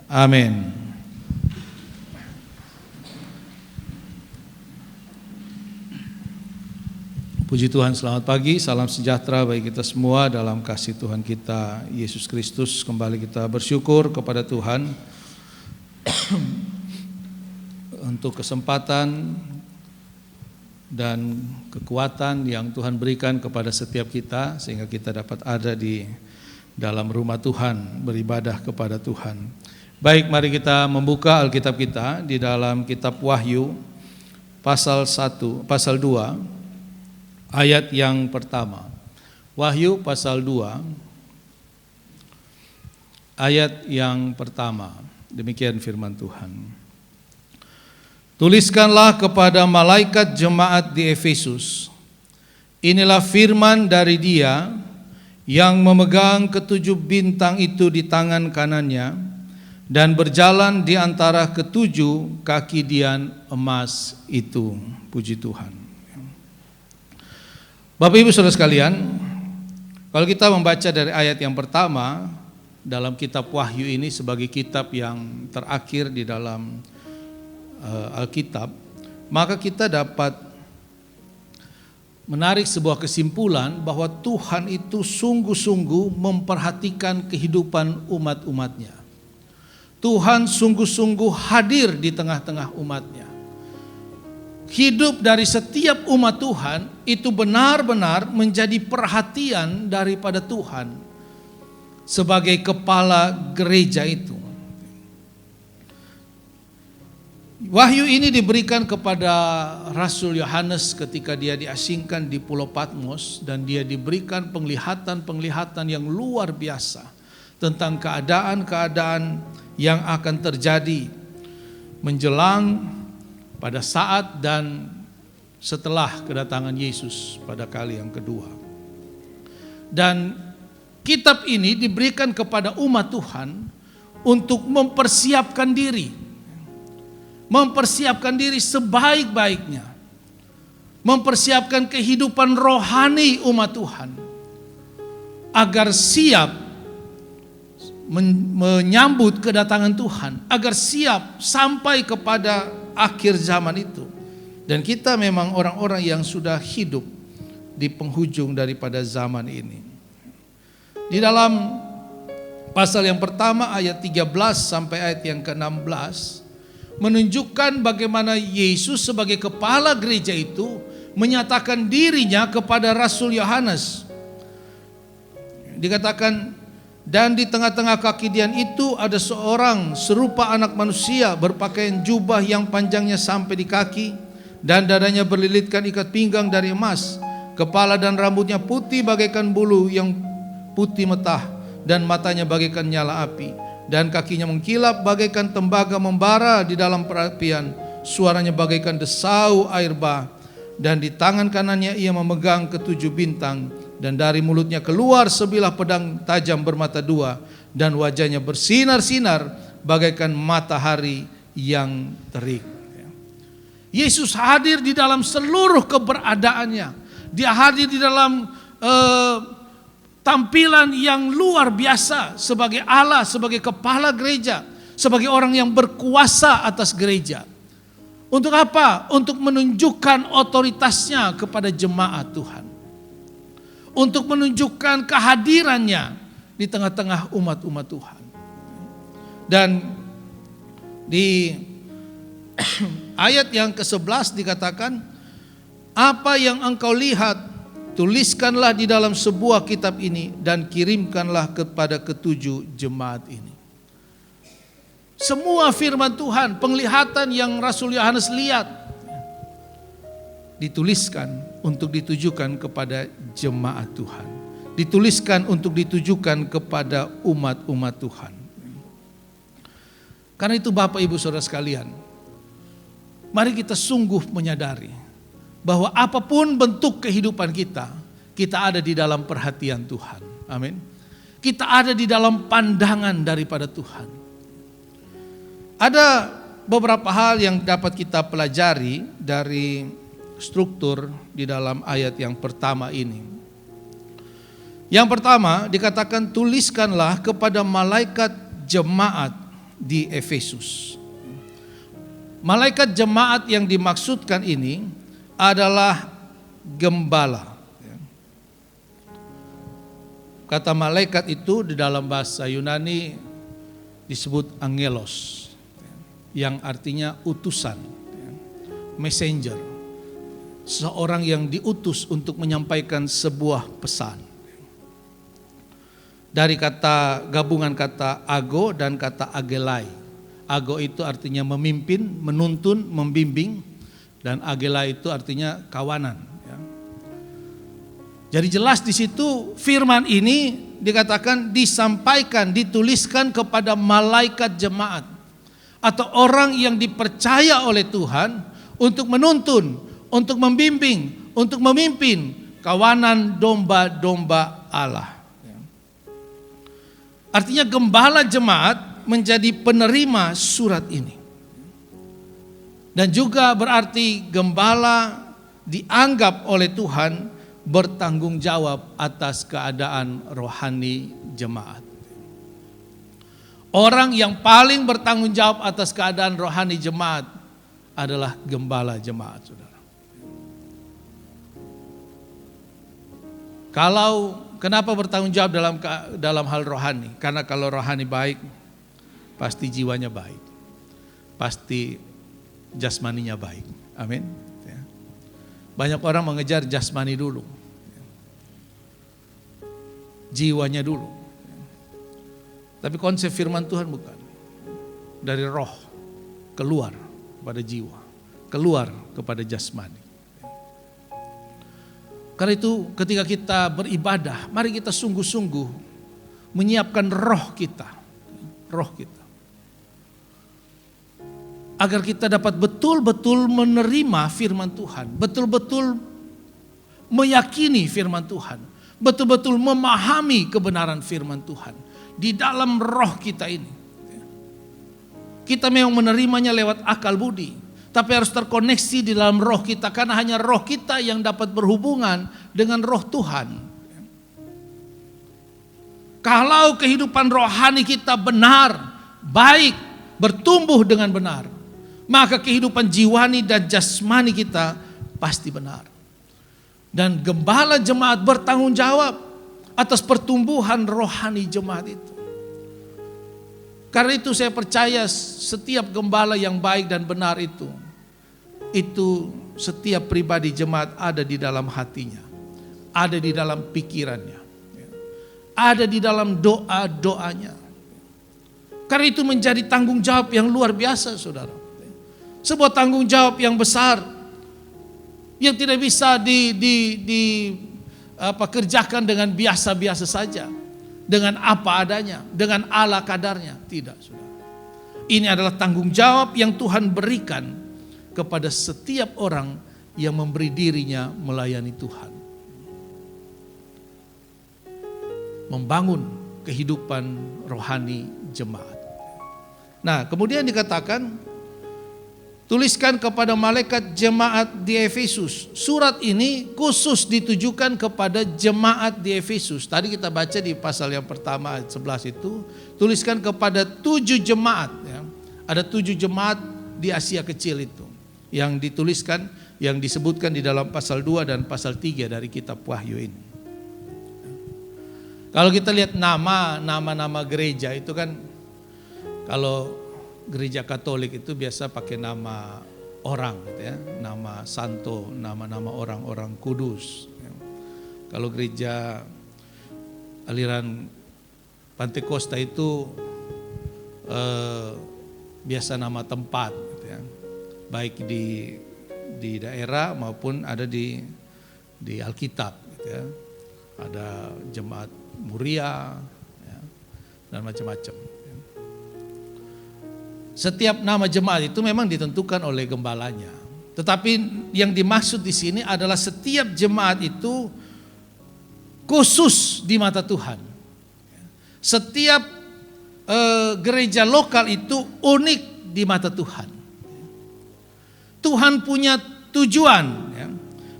Amin. Puji Tuhan, selamat pagi, salam sejahtera bagi kita semua dalam kasih Tuhan kita Yesus Kristus. Kembali kita bersyukur kepada Tuhan untuk kesempatan dan kekuatan yang Tuhan berikan kepada setiap kita sehingga kita dapat ada di dalam rumah Tuhan, beribadah kepada Tuhan. Baik, mari kita membuka Alkitab kita di dalam kitab Wahyu pasal 2 ayat yang pertama. Wahyu pasal 2 ayat yang pertama. Demikian firman Tuhan. Tuliskanlah kepada malaikat jemaat di Efesus, inilah firman dari Dia yang memegang ketujuh bintang itu di tangan kanannya dan berjalan di antara ketujuh kaki dian emas itu. Puji Tuhan. Bapak Ibu Saudara sekalian, kalau kita membaca dari ayat yang pertama dalam kitab Wahyu ini sebagai kitab yang terakhir di dalam Alkitab, maka kita dapat menarik sebuah kesimpulan bahwa Tuhan itu sungguh-sungguh memperhatikan kehidupan umat-umatnya. Tuhan sungguh-sungguh hadir di tengah-tengah umatnya. Hidup dari setiap umat Tuhan itu benar-benar menjadi perhatian daripada Tuhan sebagai kepala gereja itu. Wahyu ini diberikan kepada Rasul Yohanes ketika dia diasingkan di Pulau Patmos dan dia diberikan penglihatan-penglihatan yang luar biasa tentang keadaan-keadaan yang akan terjadi menjelang pada saat dan setelah kedatangan Yesus pada kali yang kedua. Dan kitab ini diberikan kepada umat Tuhan untuk mempersiapkan diri. Mempersiapkan diri sebaik-baiknya. Mempersiapkan kehidupan rohani umat Tuhan. Agar siap menyambut kedatangan Tuhan. Agar siap sampai kepada akhir zaman itu. Dan kita memang orang-orang yang sudah hidup di penghujung daripada zaman ini. Di dalam pasal yang pertama ayat 13 sampai ayat yang ke-16 menunjukkan bagaimana Yesus sebagai kepala gereja itu menyatakan dirinya kepada Rasul Yohanes. Dikatakan, dan di tengah-tengah kaki dian itu ada seorang serupa anak manusia berpakaian jubah yang panjangnya sampai di kaki dan dadanya berlilitkan ikat pinggang dari emas. Kepala dan rambutnya putih bagaikan bulu yang putih metah dan matanya bagaikan nyala api. Dan kakinya mengkilap bagaikan tembaga membara di dalam perapian. Suaranya bagaikan desau air bah. Dan di tangan kanannya ia memegang ketujuh bintang. Dan dari mulutnya keluar sebilah pedang tajam bermata dua. Dan wajahnya bersinar-sinar bagaikan matahari yang terik. Yesus hadir di dalam seluruh keberadaannya. Dia hadir di dalam tampilan yang luar biasa sebagai Allah, sebagai kepala gereja, sebagai orang yang berkuasa atas gereja. Untuk apa? Untuk menunjukkan otoritasnya kepada jemaat Tuhan. Untuk menunjukkan kehadirannya di tengah-tengah umat-umat Tuhan. Dan di ayat yang ke-11 dikatakan, apa yang engkau lihat, tuliskanlah di dalam sebuah kitab ini dan kirimkanlah kepada ketujuh jemaat ini. Semua firman Tuhan, penglihatan yang Rasul Yohanes lihat, dituliskan untuk ditujukan kepada jemaat Tuhan. Dituliskan untuk ditujukan kepada umat-umat Tuhan. Karena itu Bapak Ibu Saudara sekalian, mari kita sungguh menyadari bahwa apapun bentuk kehidupan kita, kita ada di dalam perhatian Tuhan. Amin. Kita ada di dalam pandangan daripada Tuhan. Ada beberapa hal yang dapat kita pelajari dari struktur di dalam ayat yang pertama ini. Yang pertama dikatakan, tuliskanlah kepada malaikat jemaat di Efesus. Malaikat jemaat yang dimaksudkan ini adalah gembala. Kata malaikat itu di dalam bahasa Yunani disebut angelos, yang artinya utusan, messenger, seorang yang diutus untuk menyampaikan sebuah pesan. Dari kata gabungan kata ago dan kata agelai. Ago itu artinya memimpin, menuntun, membimbing, dan agelai itu artinya kawanan. Jadi jelas di situ firman ini dikatakan disampaikan, dituliskan kepada malaikat jemaat atau orang yang dipercaya oleh Tuhan untuk menuntun, untuk membimbing, untuk memimpin kawanan domba-domba Allah. Artinya gembala jemaat menjadi penerima surat ini. Dan juga berarti gembala dianggap oleh Tuhan bertanggung jawab atas keadaan rohani jemaat. Orang yang paling bertanggung jawab atas keadaan rohani jemaat adalah gembala jemaat, saudara. Kenapa bertanggung jawab dalam hal rohani? Karena kalau rohani baik, pasti jiwanya baik, pasti jasmaninya baik. Amin. Banyak orang mengejar jasmani dulu, jiwanya dulu. Tapi konsep firman Tuhan bukan. Dari roh keluar kepada jiwa, keluar kepada jasmani. Karena itu ketika kita beribadah, mari kita sungguh-sungguh menyiapkan roh kita. Agar kita dapat betul-betul menerima firman Tuhan, betul-betul meyakini firman Tuhan, betul-betul memahami kebenaran firman Tuhan di dalam roh kita ini. Kita memang menerimanya lewat akal budi, tapi harus terkoneksi di dalam roh kita, karena hanya roh kita yang dapat berhubungan dengan roh Tuhan. Kalau kehidupan rohani kita benar, baik, bertumbuh dengan benar, maka kehidupan jiwani dan jasmani kita pasti benar. Dan gembala jemaat bertanggung jawab atas pertumbuhan rohani jemaat itu. Karena itu saya percaya setiap gembala yang baik dan benar itu setiap pribadi jemaat ada di dalam hatinya, ada di dalam pikirannya, ada di dalam doa-doanya. Karena itu menjadi tanggung jawab yang luar biasa, saudara. Sebuah tanggung jawab yang besar yang tidak bisa kerjakan dengan biasa-biasa saja, dengan apa adanya, dengan ala kadarnya. Tidak, saudara. Ini adalah tanggung jawab yang Tuhan berikan kepada setiap orang yang memberi dirinya melayani Tuhan. Membangun kehidupan rohani jemaat. Nah, kemudian dikatakan tuliskan kepada malaikat jemaat di Efesus. Surat ini khusus ditujukan kepada jemaat di Efesus. Tadi kita baca di pasal yang pertama ayat 11 itu, tuliskan kepada 7 jemaat. Ya. Ada 7 jemaat di Asia Kecil itu yang dituliskan, yang disebutkan di dalam pasal 2 dan pasal 3 dari kitab Wahyu ini. Kalau kita lihat nama-nama gereja itu kan, kalau gereja Katolik itu biasa pakai nama orang, gitu ya, nama santo, nama-nama orang-orang kudus. Kalau gereja aliran Pantekosta itu biasa nama tempat, gitu ya, baik di daerah maupun ada di Alkitab, gitu ya. Ada jemaat Muria, ya, dan macam-macam. Setiap nama jemaat itu memang ditentukan oleh gembalanya. Tetapi yang dimaksud di sini adalah setiap jemaat itu khusus di mata Tuhan. Setiap gereja lokal itu unik di mata Tuhan. Tuhan punya tujuan, ya.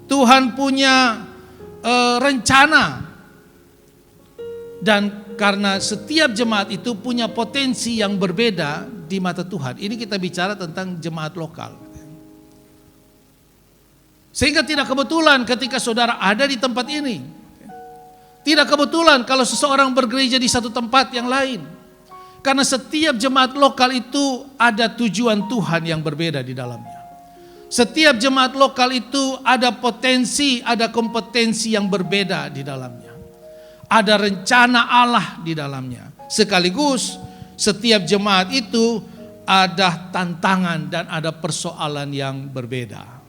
Tuhan punya rencana Dan karena setiap jemaat itu punya potensi yang berbeda di mata Tuhan. Ini kita bicara tentang jemaat lokal. Sehingga tidak kebetulan ketika saudara ada di tempat ini. Tidak kebetulan kalau seseorang bergereja di satu tempat yang lain. Karena setiap jemaat lokal itu ada tujuan Tuhan yang berbeda di dalamnya. Setiap jemaat lokal itu ada potensi, ada kompetensi yang berbeda di dalamnya. Ada rencana Allah di dalamnya. Sekaligus setiap jemaat itu ada tantangan dan ada persoalan yang berbeda.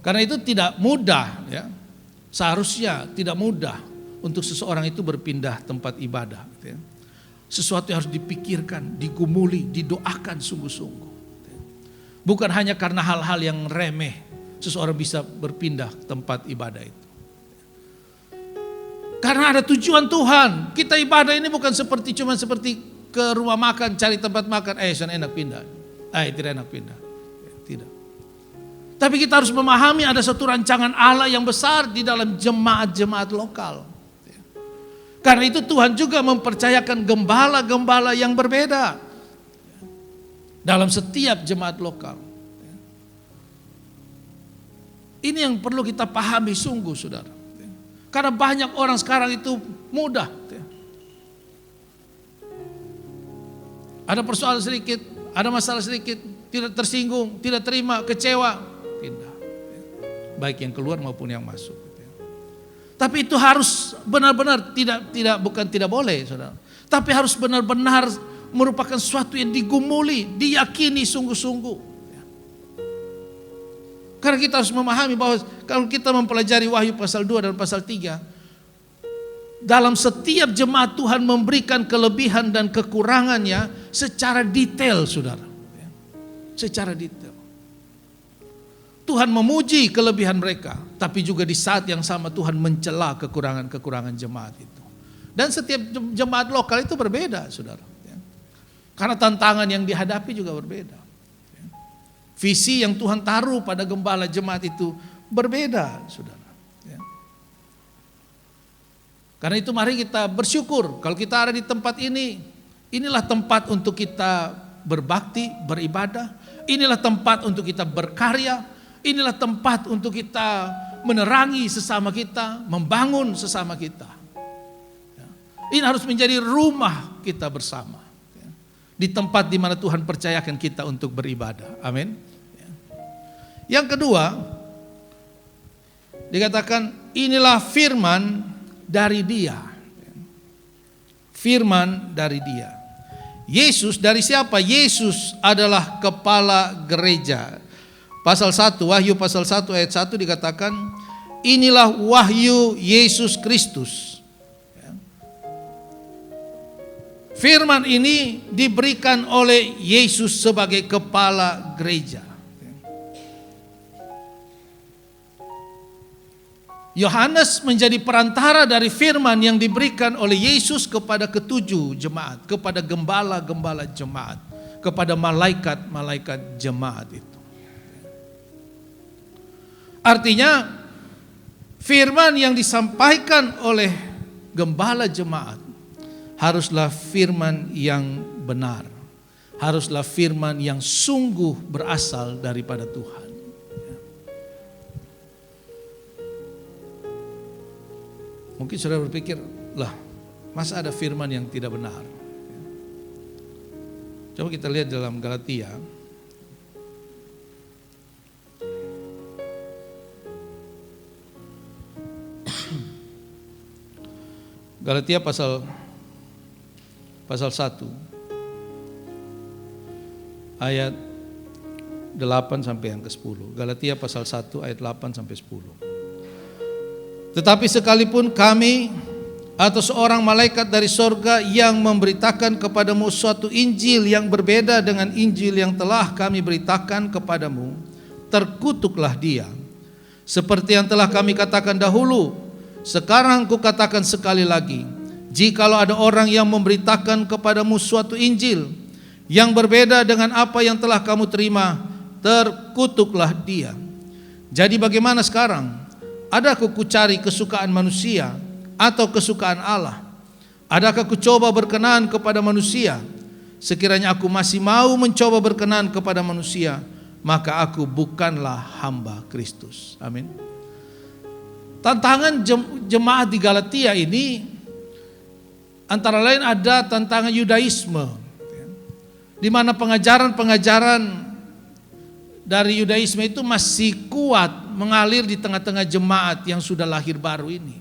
Karena itu tidak mudah, ya. Seharusnya tidak mudah untuk seseorang itu berpindah tempat ibadah. Ya. Sesuatu yang harus dipikirkan, digumuli, didoakan sungguh-sungguh. Bukan hanya karena hal-hal yang remeh seseorang bisa berpindah tempat ibadah itu. Karena ada tujuan Tuhan. Kita ibadah ini bukan cuma seperti ke rumah makan, cari tempat makan, sana enak pindah. Tidak enak pindah. Tidak. Tapi kita harus memahami ada satu rancangan Allah yang besar di dalam jemaat-jemaat lokal. Karena itu Tuhan juga mempercayakan gembala-gembala yang berbeda dalam setiap jemaat lokal. Ini yang perlu kita pahami sungguh, saudara. Karena banyak orang sekarang itu mudah. Ada persoalan sedikit, ada masalah sedikit, tidak tersinggung, tidak terima, kecewa, pindah. Baik yang keluar maupun yang masuk. Tapi itu harus benar-benar bukan tidak boleh, saudara. Tapi harus benar-benar merupakan sesuatu yang digumuli, diyakini sungguh-sungguh. Karena kita harus memahami bahwa kalau kita mempelajari Wahyu pasal 2 dan pasal 3, dalam setiap jemaat Tuhan memberikan kelebihan dan kekurangannya secara detail, saudara. Secara detail. Tuhan memuji kelebihan mereka, tapi juga di saat yang sama Tuhan mencela kekurangan-kekurangan jemaat itu. Dan setiap jemaat lokal itu berbeda, saudara. Karena tantangan yang dihadapi juga berbeda. Visi yang Tuhan taruh pada gembala jemaat itu berbeda, saudara. Karena itu mari kita bersyukur kalau kita ada di tempat ini. Inilah tempat untuk kita berbakti, beribadah. Inilah tempat untuk kita berkarya. Inilah tempat untuk kita menerangi sesama kita, membangun sesama kita. Ini harus menjadi rumah kita bersama. Di tempat di mana Tuhan percayakan kita untuk beribadah. Amin. Yang kedua, dikatakan inilah firman dari Dia. Firman dari Dia. Yesus dari siapa? Yesus adalah kepala gereja. Pasal 1, Wahyu pasal 1 ayat 1 dikatakan, inilah wahyu Yesus Kristus. Firman ini diberikan oleh Yesus sebagai kepala gereja. Yohanes menjadi perantara dari firman yang diberikan oleh Yesus kepada ketujuh jemaat, kepada gembala-gembala jemaat, kepada malaikat-malaikat jemaat itu. Artinya firman yang disampaikan oleh gembala jemaat haruslah firman yang benar. Haruslah firman yang sungguh berasal daripada Tuhan. Mungkin saudara berpikir, masa ada firman yang tidak benar? Coba kita lihat dalam Galatia. Galatia pasal 1 ayat 8 sampai yang ke-10. Galatia pasal 1 ayat 8 sampai 10. Tetapi sekalipun kami atau seorang malaikat dari sorga yang memberitakan kepadamu suatu Injil yang berbeda dengan Injil yang telah kami beritakan kepadamu, terkutuklah dia. Seperti yang telah kami katakan dahulu, sekarang kukatakan sekali lagi, jikalau ada orang yang memberitakan kepadamu suatu Injil yang berbeda dengan apa yang telah kamu terima, terkutuklah dia. Jadi bagaimana sekarang? adakah ku cari kesukaan manusia atau kesukaan Allah? Adakah ku coba berkenan kepada manusia? Sekiranya aku masih mau mencoba berkenan kepada manusia, maka aku bukanlah hamba Kristus. Amin. Tantangan jemaat di Galatia ini antara lain ada tantangan Yudaisme, di mana pengajaran-pengajaran dari Yudaisme itu masih kuat mengalir di tengah-tengah jemaat yang sudah lahir baru ini.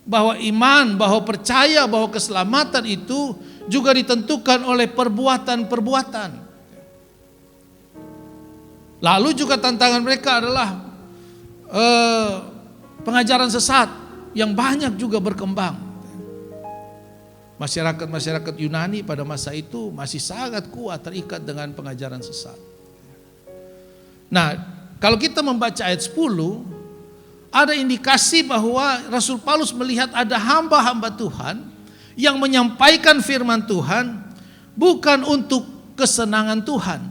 Bahwa iman, bahwa percaya bahwa keselamatan itu juga ditentukan oleh perbuatan-perbuatan. Lalu juga tantangan mereka adalah pengajaran sesat yang banyak juga berkembang. Masyarakat Yunani pada masa itu masih sangat kuat terikat dengan pengajaran sesat. Nah, kalau kita membaca ayat 10, ada indikasi bahwa Rasul Paulus melihat ada hamba-hamba Tuhan yang menyampaikan firman Tuhan bukan untuk kesenangan Tuhan,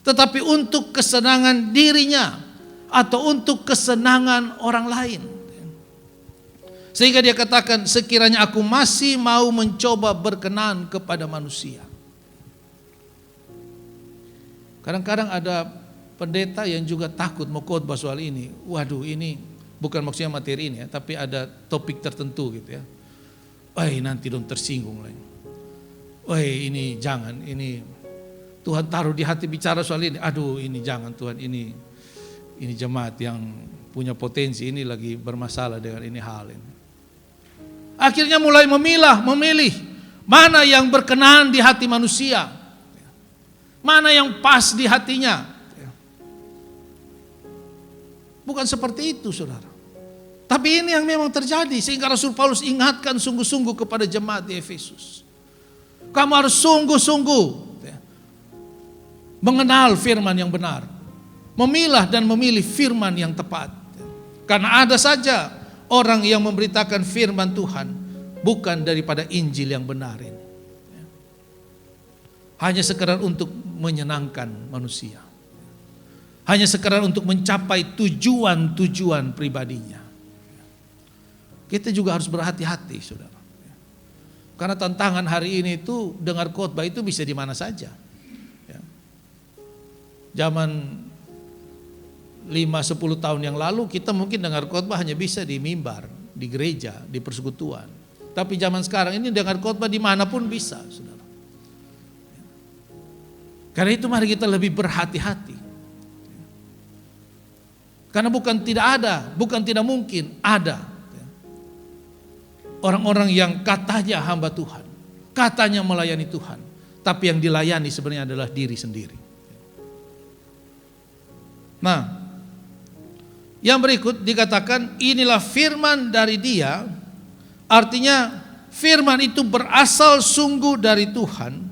tetapi untuk kesenangan dirinya atau untuk kesenangan orang lain. Sehingga dia katakan, sekiranya aku masih mau mencoba berkenan kepada manusia. Kadang-kadang ada pendeta yang juga takut mau khotbah soal ini. Waduh, ini bukan maksudnya materi ini ya, tapi ada topik tertentu gitu ya. Nanti dong tersinggung lagi. Ini jangan, ini Tuhan taruh di hati bicara soal ini. Aduh, ini jangan Tuhan, ini jemaat yang punya potensi ini lagi bermasalah dengan ini hal ini. Akhirnya mulai memilih mana yang berkenan di hati manusia, mana yang pas di hatinya. Bukan seperti itu, saudara. Tapi ini yang memang terjadi, sehingga Rasul Paulus ingatkan sungguh-sungguh kepada jemaat di Efesus. Kamu harus sungguh-sungguh mengenal firman yang benar, memilah dan memilih firman yang tepat. Karena ada saja orang yang memberitakan firman Tuhan bukan daripada Injil yang benar ini. Hanya sekedar untuk menyenangkan manusia. Hanya sekedar untuk mencapai tujuan-tujuan pribadinya. Kita juga harus berhati-hati, saudara. Karena tantangan hari ini itu dengar khotbah itu bisa di mana saja. Zaman 5-10 tahun yang lalu kita mungkin dengar khotbah hanya bisa di mimbar, di gereja, di persekutuan. Tapi zaman sekarang ini dengar khotbah dimanapun bisa, saudara. Karena itu mari kita lebih berhati-hati. Karena bukan tidak ada, bukan tidak mungkin, ada orang-orang yang katanya hamba Tuhan, katanya melayani Tuhan, tapi yang dilayani sebenarnya adalah diri sendiri. Nah, yang berikut dikatakan inilah firman dari Dia, artinya firman itu berasal sungguh dari Tuhan.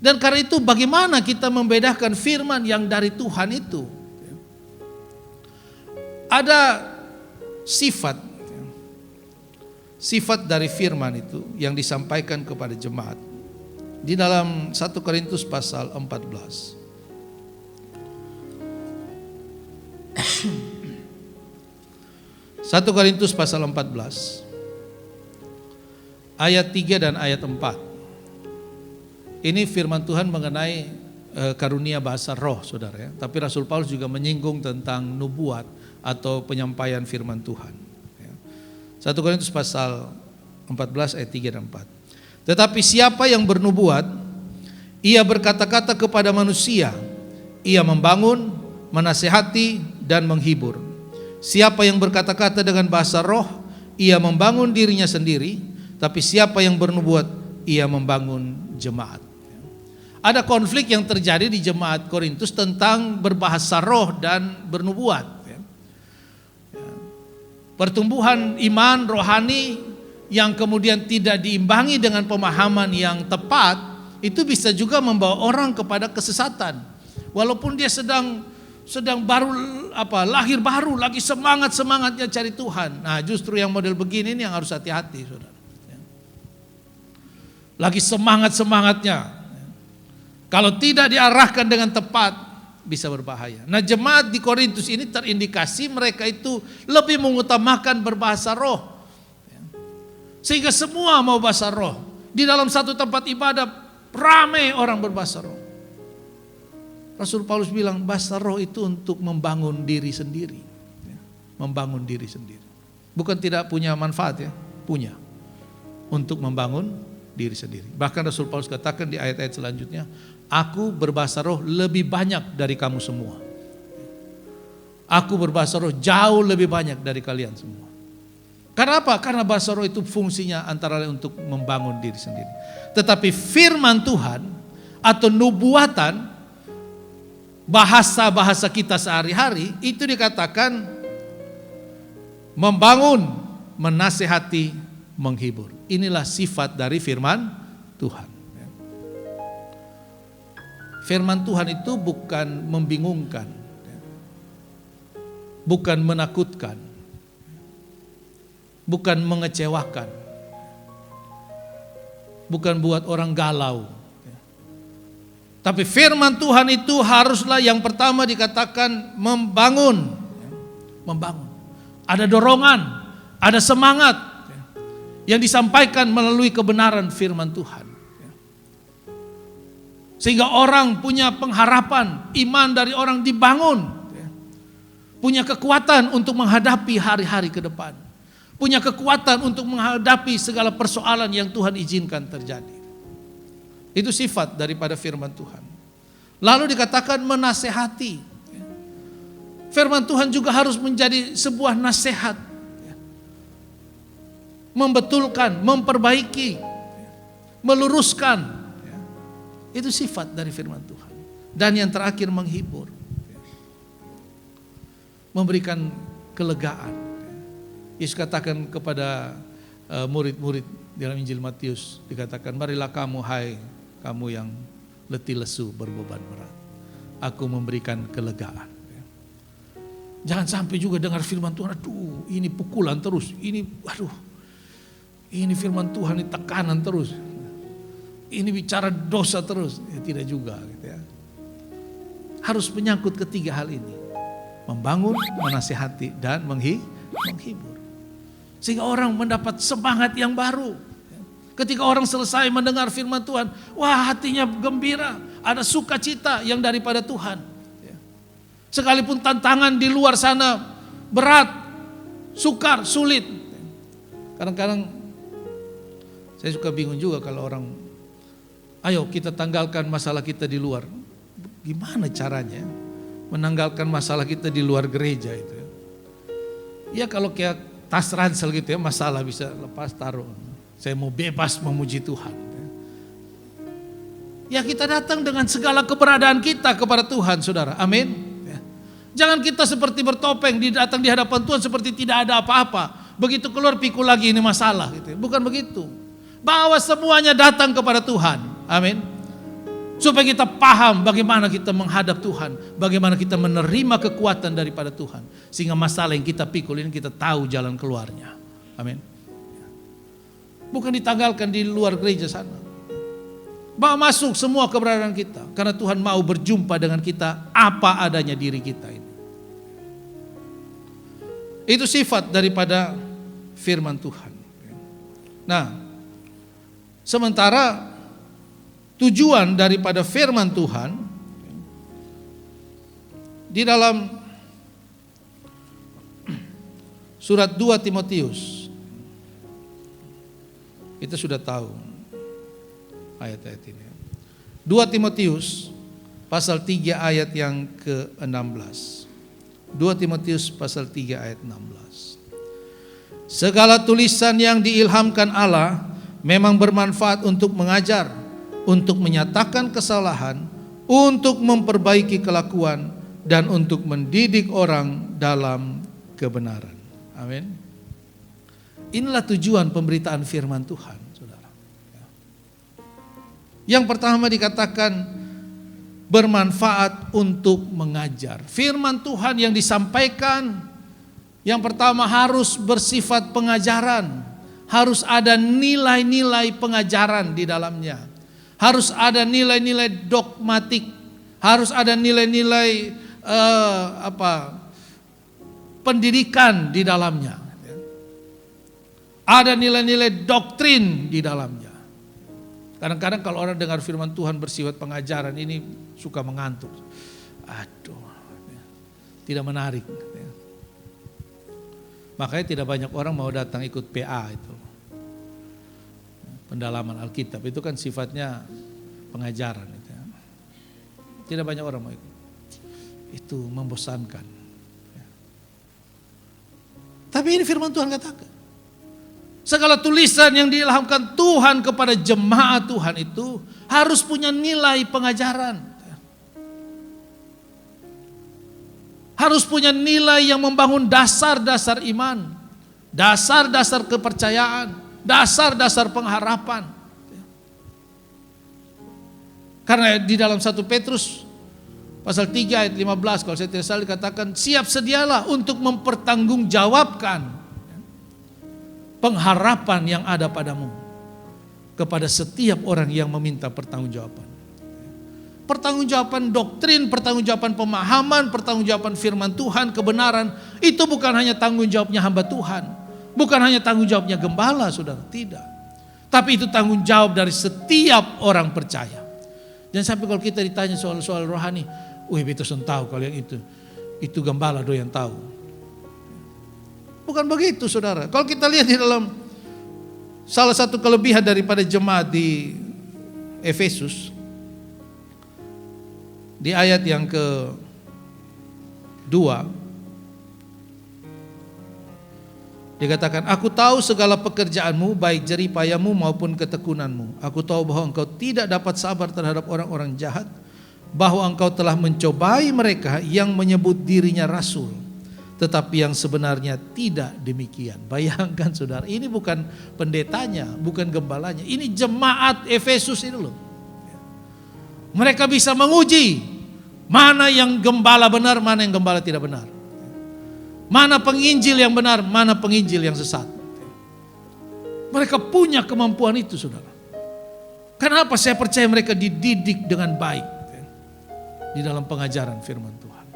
Dan karena itu bagaimana kita membedakan firman yang dari Tuhan itu? Ada sifat dari firman itu yang disampaikan kepada jemaat di dalam 1 Korintus pasal 14. 1 Korintus pasal 14 ayat 3 dan ayat 4. Ini firman Tuhan mengenai karunia bahasa roh, saudara ya. Tapi Rasul Paulus juga menyinggung tentang nubuat atau penyampaian firman Tuhan. 1 Korintus pasal 14 ayat 3 dan 4. Tetapi siapa yang bernubuat, ia berkata-kata kepada manusia, ia membangun, menasihati dan menghibur. Siapa yang berkata-kata dengan bahasa roh, ia membangun dirinya sendiri. Tapi siapa yang bernubuat, ia membangun jemaat. Ada konflik yang terjadi di jemaat Korintus tentang berbahasa roh dan bernubuat. Pertumbuhan iman rohani yang kemudian tidak diimbangi dengan pemahaman yang tepat, itu bisa juga membawa orang kepada kesesatan. Walaupun dia sedang baru lahir baru, lagi semangatnya cari Tuhan. Nah, justru yang model begini ini yang harus hati-hati, saudara. Lagi semangatnya, kalau tidak diarahkan dengan tepat, bisa berbahaya. Nah, jemaat di Korintus ini terindikasi mereka itu lebih mengutamakan berbahasa roh. Sehingga semua mau bahasa roh. Di dalam satu tempat ibadah ramai orang berbahasa roh. Rasul Paulus bilang bahasa roh itu untuk membangun diri sendiri. Membangun diri sendiri. Bukan tidak punya manfaat ya, punya. Untuk membangun diri sendiri. Bahkan Rasul Paulus katakan di ayat-ayat selanjutnya, aku berbahasa roh lebih banyak dari kamu semua. Aku berbahasa roh jauh lebih banyak dari kalian semua. Karena apa? Karena bahasa roh itu fungsinya antara lain untuk membangun diri sendiri. Tetapi firman Tuhan atau nubuatan, bahasa-bahasa kita sehari-hari itu dikatakan membangun, menasehati, menghibur. Inilah sifat dari firman Tuhan. Firman Tuhan itu bukan membingungkan, bukan menakutkan, bukan mengecewakan, bukan buat orang galau. Tapi firman Tuhan itu haruslah yang pertama dikatakan membangun. Membangun. Ada dorongan, ada semangat yang disampaikan melalui kebenaran firman Tuhan. Sehingga orang punya pengharapan, iman dari orang dibangun. Punya kekuatan untuk menghadapi hari-hari ke depan. Punya kekuatan untuk menghadapi segala persoalan yang Tuhan izinkan terjadi. Itu sifat daripada firman Tuhan. Lalu dikatakan menasehati. Firman Tuhan juga harus menjadi sebuah nasihat. Membetulkan, memperbaiki, meluruskan. Itu sifat dari firman Tuhan. Dan yang terakhir menghibur. Memberikan kelegaan. Yesus katakan kepada murid-murid dalam Injil Matius, dikatakan, marilah kamu hai kamu yang letih lesu berbeban berat, aku memberikan kelegaan. Jangan sampai juga dengar firman Tuhan, aduh ini pukulan terus, ini firman Tuhan ini tekanan terus, ini bicara dosa terus. Ya, tidak juga gitu ya. Harus menyangkut ketiga hal ini, membangun, menasihati, dan menghibur. Sehingga orang mendapat semangat yang baru. Ketika orang selesai mendengar firman Tuhan, wah hatinya gembira, ada sukacita yang daripada Tuhan. Sekalipun tantangan di luar sana berat, sukar, sulit. Kadang-kadang saya suka bingung juga kalau orang, ayo kita tanggalkan masalah kita di luar. Gimana caranya menanggalkan masalah kita di luar gereja itu? Ya kalau kayak tas ransel gitu ya, masalah bisa lepas taruh. Saya mau bebas memuji Tuhan. Ya kita datang dengan segala keberadaan kita kepada Tuhan, saudara. Amin. Jangan kita seperti bertopeng, datang di hadapan Tuhan seperti tidak ada apa-apa. Begitu keluar pikul lagi ini masalah gitu. Bukan begitu. Bawa semuanya datang kepada Tuhan. Amin. Supaya kita paham bagaimana kita menghadap Tuhan, bagaimana kita menerima kekuatan daripada Tuhan, sehingga masalah yang kita pikul ini kita tahu jalan keluarnya. Amin. Bukan ditanggalkan di luar gereja sana. Bawa masuk semua keberadaan kita, karena Tuhan mau berjumpa dengan kita apa adanya diri kita ini. Itu sifat daripada firman Tuhan. Nah, sementara tujuan daripada firman Tuhan di dalam surat 2 Timotius, kita sudah tahu ayat-ayat ini. 2 Timotius pasal 3 ayat yang ke-16. 2 Timotius pasal 3 ayat 16. Segala tulisan yang diilhamkan Allah memang bermanfaat untuk mengajar, untuk menyatakan kesalahan, untuk memperbaiki kelakuan, dan untuk mendidik orang dalam kebenaran. Amin. Inilah tujuan pemberitaan firman Tuhan, saudara. Yang pertama dikatakan bermanfaat untuk mengajar. Firman Tuhan yang disampaikan yang pertama harus bersifat pengajaran. Harus ada nilai-nilai pengajaran di dalamnya. Harus ada nilai-nilai dogmatik. Harus ada nilai-nilai pendidikan di dalamnya. Ada nilai-nilai doktrin di dalamnya. Kadang-kadang kalau orang dengar firman Tuhan bersifat pengajaran ini suka mengantuk. Aduh, tidak menarik. Makanya tidak banyak orang mau datang ikut PA itu. Pendalaman Alkitab itu kan sifatnya pengajaran. Tidak banyak orang mau ikut. Itu membosankan. Tapi ini firman Tuhan katakan. Segala tulisan yang diilhamkan Tuhan kepada jemaat Tuhan itu harus punya nilai pengajaran. Harus punya nilai yang membangun dasar-dasar iman, dasar-dasar kepercayaan, dasar-dasar pengharapan. Karena di dalam 1 Petrus pasal 3 ayat 15 kalau saya tidak salah dikatakan, siap sedialah untuk mempertanggungjawabkan pengharapan yang ada padamu kepada setiap orang yang meminta pertanggungjawaban. Pertanggungjawaban doktrin, pertanggungjawaban pemahaman, pertanggungjawaban firman Tuhan, kebenaran, itu bukan hanya tanggung jawabnya hamba Tuhan, bukan hanya tanggung jawabnya gembala, saudara, tidak. Tapi itu tanggung jawab dari setiap orang percaya. Dan sampai kalau kita ditanya soal-soal rohani, Petrus tahu kalau yang itu gembala do yang tahu. Bukan begitu, saudara. Kalau kita lihat di dalam salah satu kelebihan daripada jemaat di Efesus, di ayat yang ke-2 dikatakan, aku tahu segala pekerjaanmu, baik jeripayamu maupun ketekunanmu. Aku tahu bahwa engkau tidak dapat sabar terhadap orang-orang jahat, bahwa engkau telah mencobai mereka yang menyebut dirinya rasul, tetapi yang sebenarnya tidak demikian. Bayangkan, saudara, ini bukan pendetanya, bukan gembalanya, ini jemaat Efesus ini loh. Mereka bisa menguji mana yang gembala benar, mana yang gembala tidak benar. Mana penginjil yang benar, mana penginjil yang sesat. Mereka punya kemampuan itu, saudara. Kenapa saya percaya mereka dididik dengan baik di dalam pengajaran firman Tuhan.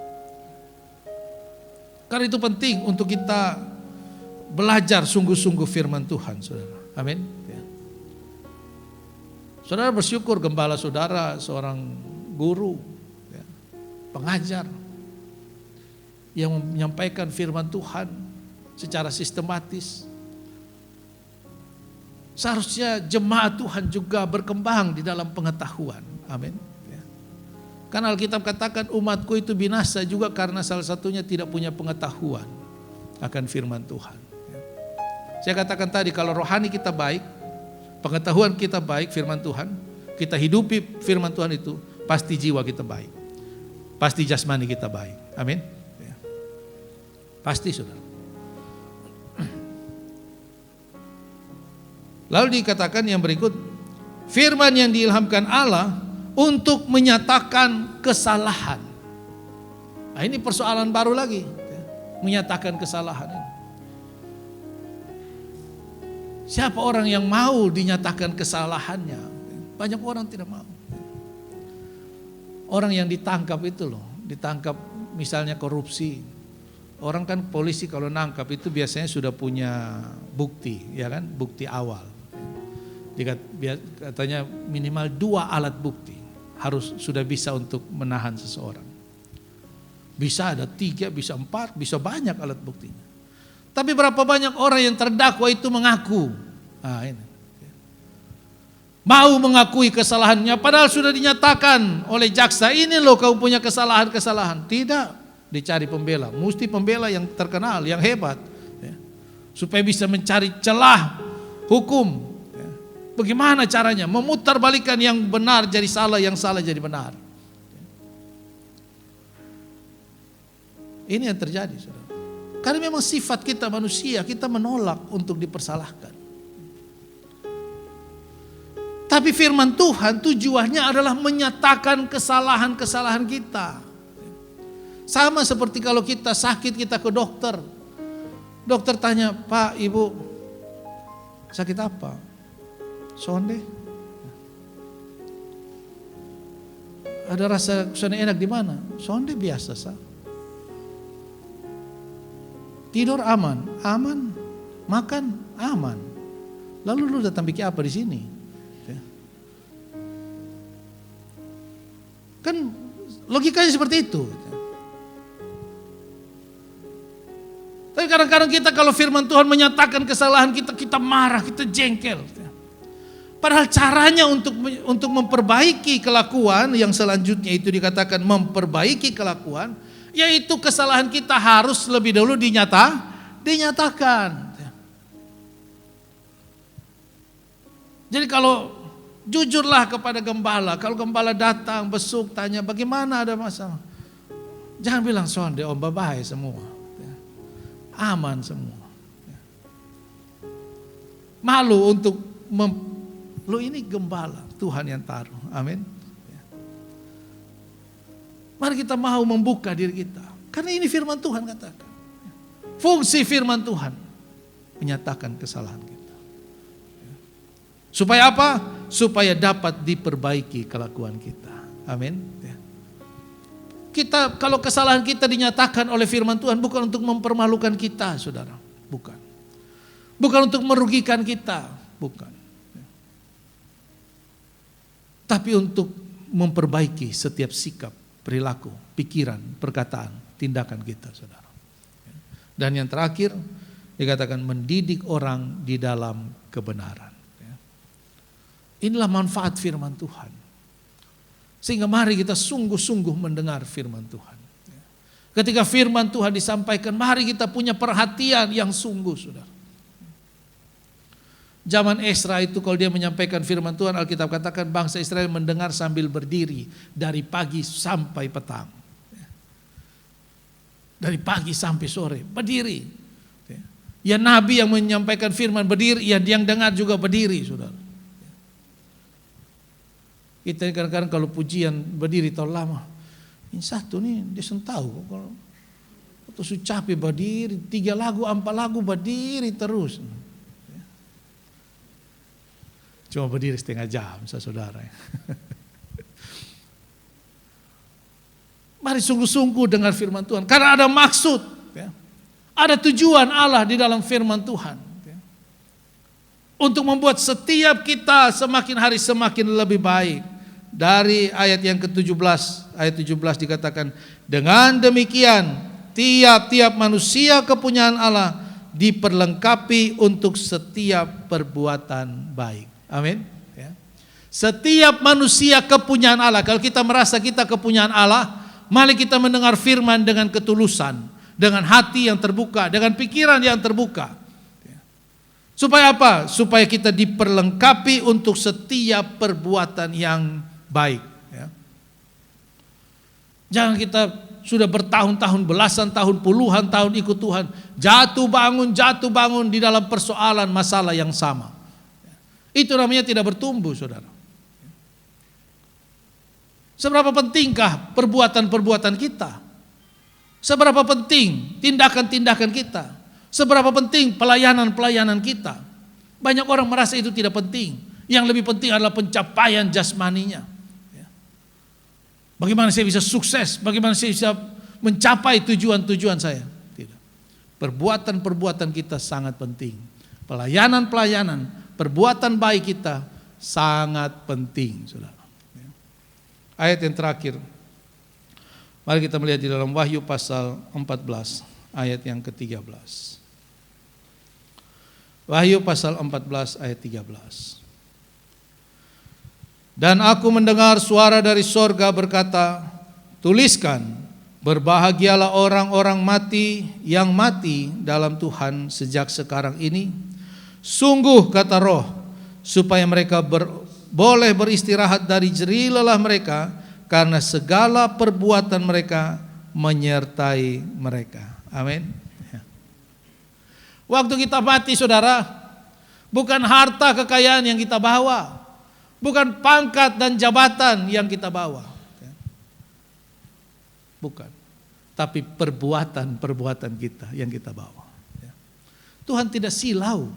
Karena itu penting untuk kita belajar sungguh-sungguh firman Tuhan, saudara. Amin. Saudara bersyukur gembala saudara seorang guru, pengajar yang menyampaikan firman Tuhan secara sistematis. Seharusnya jemaat Tuhan juga berkembang di dalam pengetahuan. Amin. Karena Alkitab katakan umatku itu binasa juga karena salah satunya tidak punya pengetahuan akan firman Tuhan. Saya katakan tadi, kalau rohani kita baik, pengetahuan kita baik firman Tuhan, kita hidupi firman Tuhan itu, pasti jiwa kita baik. Pasti jasmani kita baik. Amin. Pasti, saudara. Lalu dikatakan yang berikut, firman yang diilhamkan Allah untuk menyatakan kesalahan. Nah, ini persoalan baru lagi, menyatakan kesalahan. Siapa orang yang mau dinyatakan kesalahannya? Banyak orang tidak mau. Orang yang ditangkap itu loh, ditangkap misalnya korupsi. Orang kan polisi kalau nangkap itu biasanya sudah punya bukti, ya kan, bukti awal. Katanya minimal 2 alat bukti harus sudah bisa untuk menahan seseorang. Bisa ada 3, bisa 4, bisa banyak alat buktinya. Tapi berapa banyak orang yang terdakwa itu mengaku, ini mau mengakui kesalahannya, padahal sudah dinyatakan oleh jaksa, ini loh kau punya kesalahan-kesalahan. Tidak, dicari pembela, mesti pembela yang terkenal, yang hebat, supaya bisa mencari celah hukum. Bagaimana caranya? Memutarbalikkan yang benar jadi salah, yang salah jadi benar. Ini yang terjadi, saudara. Karena memang sifat kita manusia, kita menolak untuk dipersalahkan. Tapi firman Tuhan tujuannya adalah menyatakan kesalahan-kesalahan kita. Sama seperti kalau kita sakit, kita ke dokter. Dokter tanya, Pak, Ibu, sakit apa? Sonde. Ada rasa sonde enak di mana? Sonde biasa sah. Tidur aman, aman. Makan aman. Lalu lu datang bikin apa di sini? Kan logikanya seperti itu. Tapi kadang-kadang kita kalau firman Tuhan menyatakan kesalahan kita, kita marah, kita jengkel. Padahal caranya untuk memperbaiki kelakuan yang selanjutnya itu dikatakan memperbaiki kelakuan, yaitu kesalahan kita harus lebih dulu dinyatakan. Jadi kalau jujurlah kepada gembala, kalau gembala datang besuk tanya bagaimana, ada masalah, jangan bilang sonde om babai semua, aman semua. Malu untuk lu ini gembala Tuhan yang taruh, amin. Mari kita mau membuka diri kita, karena ini firman Tuhan katakan. Fungsi firman Tuhan menyatakan kesalahan kita. Supaya apa? Supaya dapat diperbaiki kelakuan kita. Amin. Kita kalau kesalahan kita dinyatakan oleh firman Tuhan bukan untuk mempermalukan kita, saudara. Bukan. Bukan untuk merugikan kita, bukan. Tapi untuk memperbaiki setiap sikap, perilaku, pikiran, perkataan, tindakan kita, saudara. Dan yang terakhir dikatakan mendidik orang di dalam kebenaran. Inilah manfaat firman Tuhan. Sehingga mari kita sungguh-sungguh mendengar firman Tuhan. Ketika firman Tuhan disampaikan, mari kita punya perhatian yang sungguh, saudara. Zaman Esra itu kalau dia menyampaikan firman Tuhan, Alkitab katakan bangsa Israel mendengar sambil berdiri dari pagi sampai petang. Dari pagi sampai sore, berdiri. Ya Nabi yang menyampaikan firman berdiri, ya yang dengar juga berdiri, saudara. Kita kadang-kadang kalau pujian berdiri terlalu lama, ini satu nih dia tahu kalau su capek berdiri 3 lagu 4 lagu berdiri terus. Cuma berdiri setengah jam, saudara. Mari sungguh-sungguh dengar firman Tuhan, karena ada maksud, ada tujuan Allah di dalam firman Tuhan. Untuk membuat setiap kita semakin hari semakin lebih baik. Dari ayat yang ke-17, ayat 17 dikatakan, dengan demikian tiap-tiap manusia kepunyaan Allah diperlengkapi untuk setiap perbuatan baik. Amin. Setiap manusia kepunyaan Allah. Kalau kita merasa kita kepunyaan Allah, mari kita mendengar firman dengan ketulusan, dengan hati yang terbuka, dengan pikiran yang terbuka. Supaya apa? Supaya kita diperlengkapi untuk setiap perbuatan yang baik. Jangan kita sudah bertahun-tahun, belasan tahun, puluhan tahun ikut Tuhan, jatuh bangun di dalam persoalan masalah yang sama. Itu namanya tidak bertumbuh, saudara. Seberapa pentingkah perbuatan-perbuatan kita? Seberapa penting tindakan-tindakan kita? Seberapa penting pelayanan-pelayanan kita? Banyak orang merasa itu tidak penting. Yang lebih penting adalah pencapaian jasmaninya. Bagaimana saya bisa sukses? Bagaimana saya bisa mencapai tujuan-tujuan saya? Tidak. Perbuatan-perbuatan kita sangat penting. Pelayanan-pelayanan, perbuatan baik kita sangat penting, saudara. Ayat yang terakhir. Mari kita melihat di dalam Wahyu pasal 14, ayat yang ke-13. Wahyu pasal 14 ayat 13. Dan aku mendengar suara dari sorga berkata, tuliskan, berbahagialah orang-orang mati yang mati dalam Tuhan sejak sekarang ini. Sungguh kata Roh, supaya mereka boleh beristirahat dari jerih lelah mereka, karena segala perbuatan mereka menyertai mereka. Amin. Waktu kita mati, saudara, bukan harta kekayaan yang kita bawa, bukan pangkat dan jabatan yang kita bawa, bukan, tapi perbuatan-perbuatan kita yang kita bawa. Tuhan tidak silau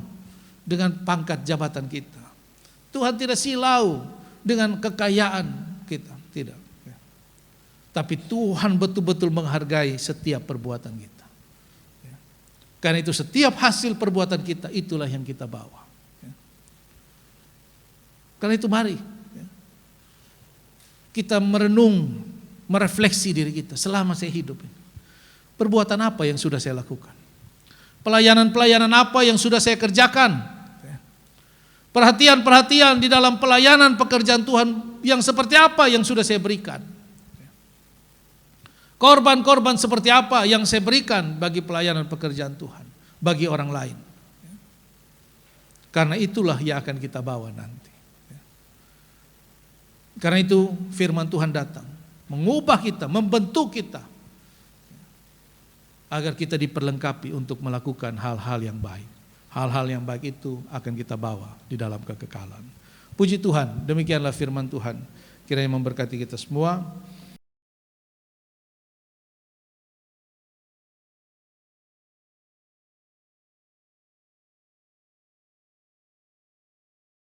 dengan pangkat jabatan kita. Tuhan tidak silau dengan kekayaan kita, tidak. Tapi Tuhan betul-betul menghargai setiap perbuatan kita. Karena itu setiap hasil perbuatan kita itulah yang kita bawa. Karena itu mari kita merenung, merefleksi diri kita selama saya hidup ini. Perbuatan apa yang sudah saya lakukan? Pelayanan-pelayanan apa yang sudah saya kerjakan? Perhatian-perhatian di dalam pelayanan pekerjaan Tuhan yang seperti apa yang sudah saya berikan? Korban-korban seperti apa yang saya berikan bagi pelayanan pekerjaan Tuhan, bagi orang lain. Karena itulah yang akan kita bawa nanti. Karena itu firman Tuhan datang, mengubah kita, membentuk kita, agar kita diperlengkapi untuk melakukan hal-hal yang baik. Hal-hal yang baik itu akan kita bawa di dalam kekekalan. Puji Tuhan, demikianlah firman Tuhan. Kiranya memberkati kita semua.